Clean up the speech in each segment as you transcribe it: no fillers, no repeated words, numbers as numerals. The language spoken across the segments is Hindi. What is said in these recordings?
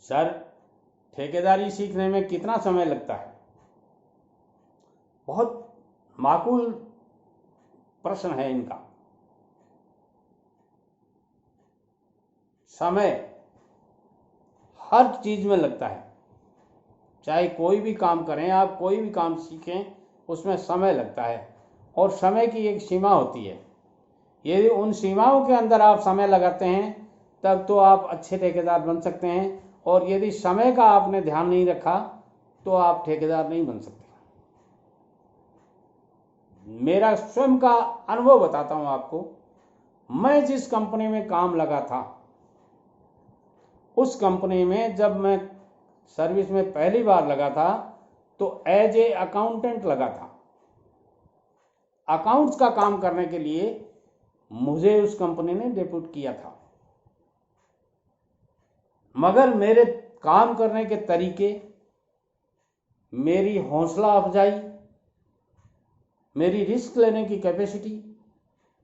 सर, ठेकेदारी सीखने में कितना समय लगता है? बहुत माकूल प्रश्न है इनका। समय हर चीज में लगता है। चाहे कोई भी काम करें, आप कोई भी काम सीखें, उसमें समय लगता है और समय की एक सीमा होती है। यदि उन सीमाओं के अंदर आप समय लगाते हैं तब तो आप अच्छे ठेकेदार बन सकते हैं, और यदि समय का आपने ध्यान नहीं रखा तो आप ठेकेदार नहीं बन सकते। मेरा स्वयं का अनुभव बताता हूं आपको। मैं जिस कंपनी में काम लगा था, उस कंपनी में जब मैं सर्विस में पहली बार लगा था तो एज ए अकाउंटेंट लगा था। अकाउंट्स का काम करने के लिए मुझे उस कंपनी ने डेप्यूट किया था, मगर मेरे काम करने के तरीके, मेरी हौसला अफजाई, मेरी रिस्क लेने की कैपेसिटी,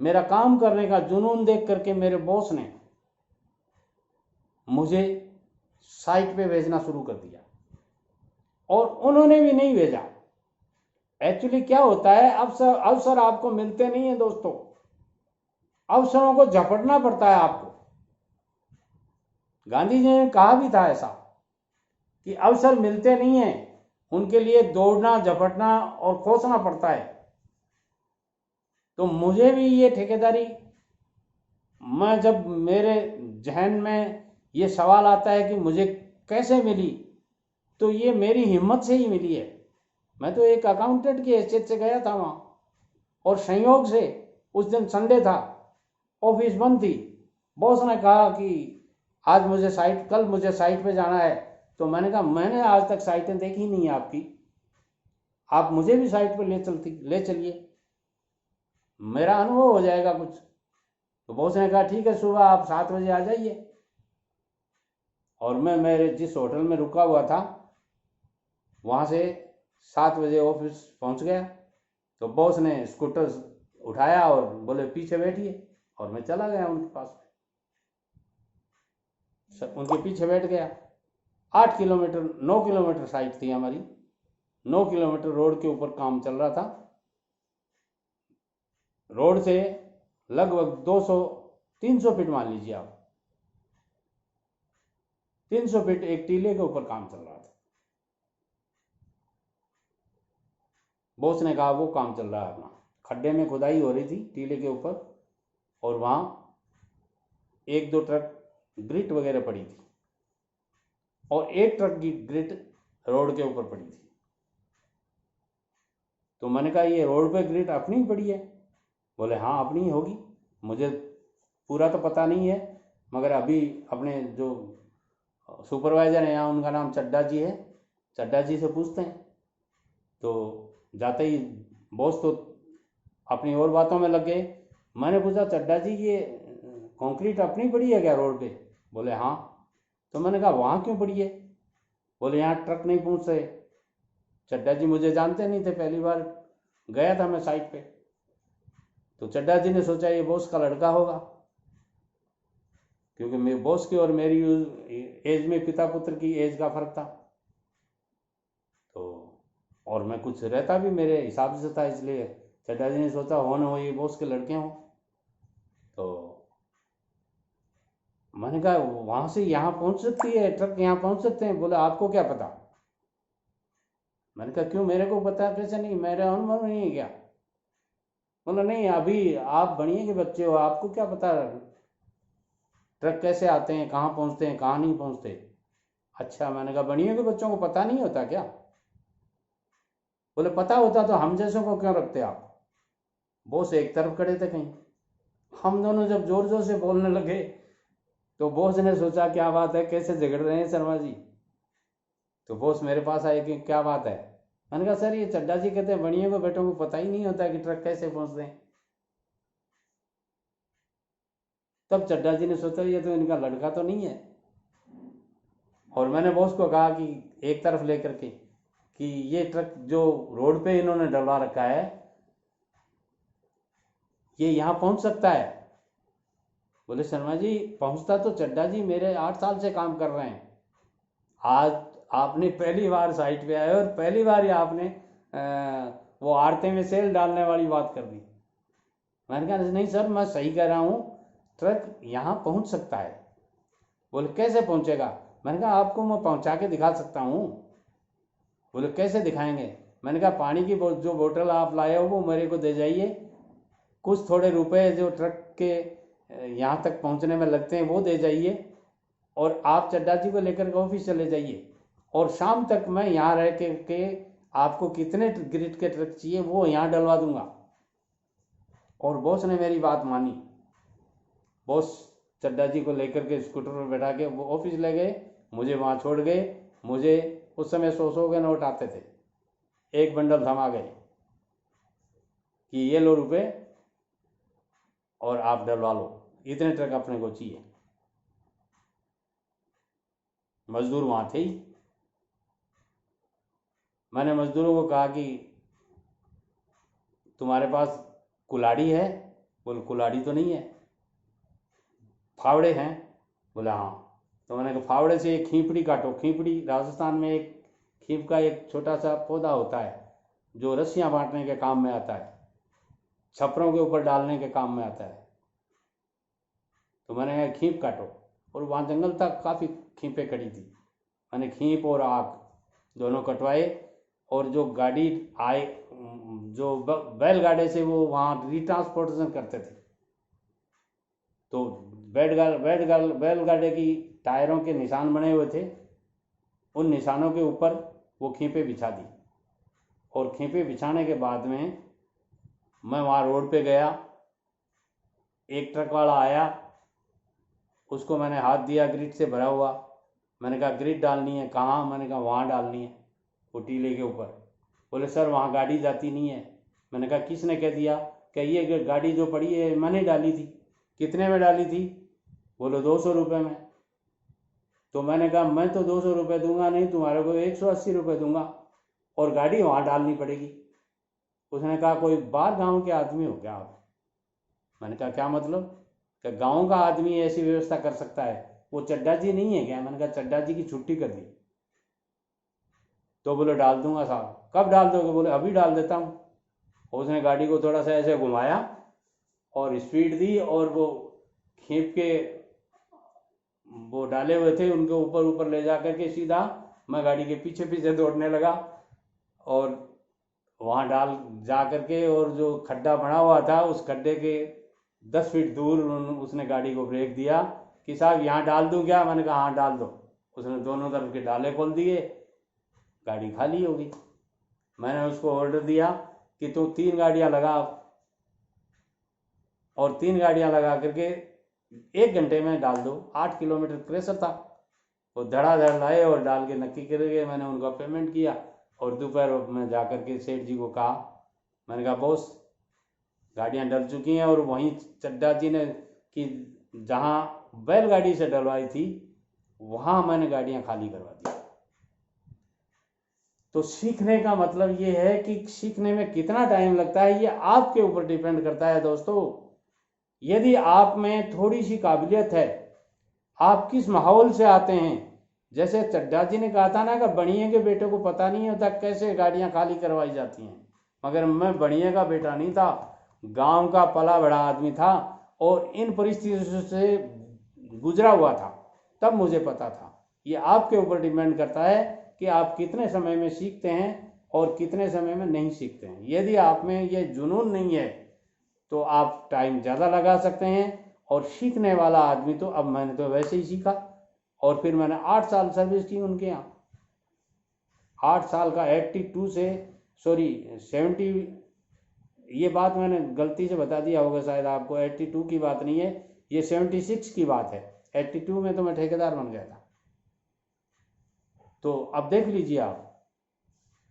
मेरा काम करने का जुनून देख करके मेरे बॉस ने मुझे साइट पे भेजना शुरू कर दिया। और उन्होंने भी नहीं भेजा। एक्चुअली क्या होता है, अवसर आपको मिलते नहीं है दोस्तों, अवसरों को झपटना पड़ता है आपको। गांधी जी ने कहा भी था ऐसा कि अवसर मिलते नहीं है, उनके लिए दौड़ना, झपटना और खोजना पड़ता है। तो मुझे भी ये ठेकेदारी, मैं जब मेरे जहन में ये सवाल आता है कि मुझे कैसे मिली, तो ये मेरी हिम्मत से ही मिली है। मैं तो एक अकाउंटेंट की हैसियत से गया था वहां, और संयोग से उस दिन संडे था, ऑफिस बंद थी। बॉस ने कहा कि कल मुझे साइट पे जाना है। तो मैंने कहा मैंने आज तक साइटें देखी नहीं है आपकी, आप मुझे भी साइट पे ले चलिए, मेरा अनुभव हो जाएगा कुछ। तो बॉस ने कहा ठीक है, सुबह आप 7 बजे आ जाइए। और मैं मेरे जिस होटल में रुका हुआ था वहां से 7 बजे ऑफिस पहुंच गया। तो बॉस ने स्कूटर उठाया और बोले पीछे बैठिए, और मैं चला गया उनके पास, उनके पीछे बैठ गया। 9 किलोमीटर साइट थी हमारी, 9 किलोमीटर रोड के ऊपर काम चल रहा था। रोड से लगभग 300 फीट मान लीजिए आप, 300 फीट एक टीले के ऊपर काम चल रहा था। बॉस ने कहा वो काम चल रहा है अपना। खड्डे में खुदाई हो रही थी टीले के ऊपर, और वहां 1-2 ट्रक ग्रिट वगैरह पड़ी थी, और 1 ट्रक की ग्रिट रोड के ऊपर पड़ी थी। तो मैंने कहा ये रोड पे ग्रिट अपनी पड़ी है? बोले हाँ अपनी ही होगी, मुझे पूरा तो पता नहीं है, मगर अभी अपने जो सुपरवाइजर हैं यहाँ, उनका नाम चड्डा जी है, चड्डा जी से पूछते हैं। तो जाते ही बॉस तो अपनी और बातों में लग गए। मैंने पूछा चड्डा जी ये कंक्रीट अपनी पड़ी है क्या रोड पे? बोले हाँ। तो मैंने कहा वहाँ क्यों पड़ी है? बोले यहाँ ट्रक नहीं पहुँच रहे। चड्डा जी मुझे जानते नहीं थे, पहली बार गया था मैं साइट पे। तो चड्डा जी ने सोचा ये बॉस का लड़का होगा, क्योंकि मेरे बॉस की और मेरी एज में पिता पुत्र की एज का फर्क था। तो और मैं कुछ रहता भी मेरे हिसाब से था, इसलिए चड्डा जी ने सोचा हो न हो ये बॉस के लड़के हों। तो मैंने कहा वहां से यहाँ पहुंच सकती है ट्रक, यहाँ पहुंच सकते हैं? बोले आपको क्या पता? मैंने कहा क्यों, मेरे को पता कैसे नहीं, मेरे अनुभव नहीं है क्या? बोला नहीं, अभी आप बढ़िया के बच्चे हो, आपको क्या पता ट्रक कैसे आते हैं, कहाँ पहुंचते हैं, कहाँ नहीं पहुंचते। अच्छा, मैंने कहा बढ़िया के बच्चों को पता नहीं होता क्या? बोले पता होता तो हम जैसों को क्यों रखते आप? बॉस एक तरफ खड़े थे कहीं। हम दोनों जब जोर जोर से बोलने लगे तो बॉस ने सोचा क्या बात है, कैसे झगड़ रहे हैं शर्मा जी। तो बॉस मेरे पास आए कि क्या बात है। मैंने कहा सर ये चड्डा जी कहते हैं बढ़िया को बेटों को पता ही नहीं होता कि ट्रक कैसे पहुंचते हैं। तब चड्डा जी ने सोचा ये तो इनका लड़का तो नहीं है। और मैंने बॉस को कहा कि एक तरफ लेकर के कि ये ट्रक जो रोड पे इन्होंने डलवा रखा है ये यहाँ पहुंच सकता है? बोले शर्मा जी पहुंचता तो चड्डा जी मेरे 8 साल से काम कर रहे हैं, आज आपने पहली बार साइट पे आए और पहली बार ही आपने वो आड़ते में सेल डालने वाली बात कर दी। मैंने कहा नहीं सर, मैं सही कह रहा हूँ, ट्रक यहाँ पहुँच सकता है। बोले कैसे पहुँचेगा? मैंने कहा आपको मैं पहुँचा के दिखा सकता हूँ। बोले कैसे दिखाएंगे? मैंने कहा पानी की जो बोतल आप लाए हो वो मेरे को दे जाइए, कुछ थोड़े रुपए जो ट्रक के यहाँ तक पहुँचने में लगते हैं वो दे जाइए, और आप चड्डा जी को लेकर के ऑफिस चले जाइए, और शाम तक मैं यहाँ रह के आपको कितने ग्रिड के ट्रक चाहिए वो यहाँ डलवा दूंगा। और बॉस ने मेरी बात मानी। बॉस चड्डा जी को लेकर के स्कूटर पर बैठा के वो ऑफिस ले गए, मुझे वहाँ छोड़ गए। मुझे उस समय 100 के नोट आते थे, एक बंडल थमा गए कि ये लो रुपए और आप डलवा लो, इतने ट्रक अपने को चाहिए। मजदूर वहाँ थे ही। मैंने मजदूरों को कहा कि तुम्हारे पास कुल्हाड़ी है? बोले कुल्हाड़ी तो नहीं है। फावड़े हैं? बोला हाँ। तो मैंने कहा फावड़े से एक खींपड़ी काटो। खींपड़ी राजस्थान में एक खीप का एक छोटा सा पौधा होता है जो रस्सियाँ बांटने के काम में आता है, छपरों के ऊपर डालने के काम में आता है। तो मैंने कहा खींप काटो, और वहाँ जंगल तक काफ़ी खींपें खड़ी थी। मैंने खींप और आग दोनों कटवाए, और जो गाड़ी आए, जो बैलगाड़े से वो वहाँ रिट्रांसपोर्टेशन करते थे, तो बैलगाड़े की टायरों के निशान बने हुए थे, उन निशानों के ऊपर वो खींपें बिछा दी। और खींपें बिछाने के बाद में मैं वहाँ रोड पे गया, एक ट्रक वाला आया, उसको मैंने हाथ दिया, ग्रिड से भरा हुआ। मैंने कहा ग्रिड डालनी है? कहाँ? मैंने कहा वहाँ डालनी है, वो टीले के ऊपर। बोले सर वहाँ गाड़ी जाती नहीं है। मैंने कहा किसने कह दिया? क्या ये गाड़ी जो पड़ी है मैंने डाली थी। कितने में डाली थी? बोले 200 रुपये में। तो मैंने कहा मैं तो 200 रुपये दूंगा नहीं, तुम्हारे को 180 रुपये दूंगा, और गाड़ी वहाँ डालनी पड़ेगी। उसने कहा कोई बाहर गांव के आदमी हो क्या आप? मैंने कहा क्या मतलब? क्या गांव का आदमी ऐसी व्यवस्था कर सकता है? वो चड्डा जी नहीं है क्या? मैंने कहा चड्डा जी की छुट्टी कर दी। तो बोले डाल दूंगा साहब। कब डाल दोगे? बोले अभी डाल देता हूँ। उसने गाड़ी को थोड़ा सा ऐसे घुमाया और स्पीड दी, और वो खींप के वो डाले हुए थे उनके ऊपर ऊपर ले जा करके सीधा मैं गाड़ी के पीछे पीछे दौड़ने लगा, और वहाँ डाल जा करके, और जो खड्डा बना हुआ था उस खड्डे के 10 फीट दूर उसने गाड़ी को ब्रेक दिया कि साहब यहाँ डाल दूँ क्या? मैंने कहा हाँ डाल दो। उसने दोनों तरफ के डाले खोल दिए, गाड़ी खाली हो गई। मैंने उसको ऑर्डर दिया कि तू 3 गाड़ियाँ लगा, और 3 गाड़ियाँ लगा करके 1 घंटे में डाल दो। 8 किलोमीटर क्रेशर था, वो धड़ाधड़ लाए और डाल के नक्की कर गए। मैंने उनका पेमेंट किया, और दोपहर में जा कर के सेठ जी को कहा, मैंने कहा बॉस गाड़ियाँ डल चुकी हैं, और वहीं चड्डा जी ने कि जहाँ बैलगाड़ी से डलवाई थी वहाँ मैंने गाड़ियाँ खाली करवा दी। तो सीखने का मतलब ये है कि सीखने में कितना टाइम लगता है ये आपके ऊपर डिपेंड करता है दोस्तों। यदि आप में थोड़ी सी काबिलियत है, आप किस माहौल से आते हैं, जैसे चड्डा जी ने कहा था ना कि बनिए के बेटे को पता नहीं होता कैसे गाड़ियां खाली करवाई जाती हैं, मगर मैं बनिए का बेटा नहीं था, गांव का पला बड़ा आदमी था, और इन परिस्थितियों से गुजरा हुआ था, तब मुझे पता था। ये आपके ऊपर डिपेंड करता है कि आप कितने समय में सीखते हैं और कितने समय में नहीं सीखते हैं। यदि आप में ये जुनून नहीं है तो आप टाइम ज़्यादा लगा सकते हैं, और सीखने वाला आदमी तो, अब मैंने तो वैसे ही सीखा, और फिर मैंने 8 साल सर्विस की उनके यहाँ। 8 साल का 82 से, सॉरी 70, ये बात मैंने गलती से बता दिया होगा शायद आपको, 82 की बात नहीं है, ये 76 की बात है। 82 में तो मैं ठेकेदार बन गया था। तो अब देख लीजिए आप,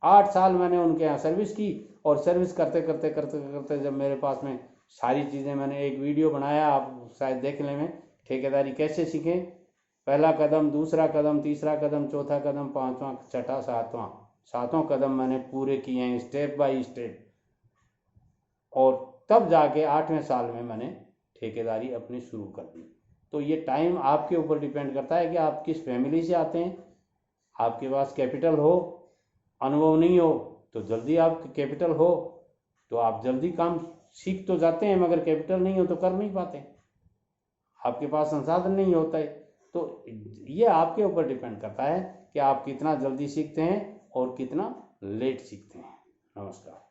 8 साल मैंने उनके यहाँ सर्विस की, और सर्विस करते करते करते करते जब मेरे पास में सारी चीज़ें, मैंने एक वीडियो बनाया, आप शायद देखने में, ठेकेदारी कैसे सीखें, पहला कदम, दूसरा कदम, तीसरा कदम, चौथा कदम, पाँचवां, छठा, सातवां कदम मैंने पूरे किए हैं स्टेप बाय स्टेप, और तब जाके 8वें साल में मैंने ठेकेदारी अपनी शुरू कर दी। तो ये टाइम आपके ऊपर डिपेंड करता है कि आप किस फैमिली से आते हैं, आपके पास कैपिटल हो, अनुभव नहीं हो, तो जल्दी आप कैपिटल हो तो आप जल्दी काम सीख तो जाते हैं, मगर कैपिटल नहीं हो तो कर नहीं पाते, आपके पास संसाधन नहीं होता है। तो ये आपके ऊपर डिपेंड करता है कि आप कितना जल्दी सीखते हैं और कितना लेट सीखते हैं। नमस्कार।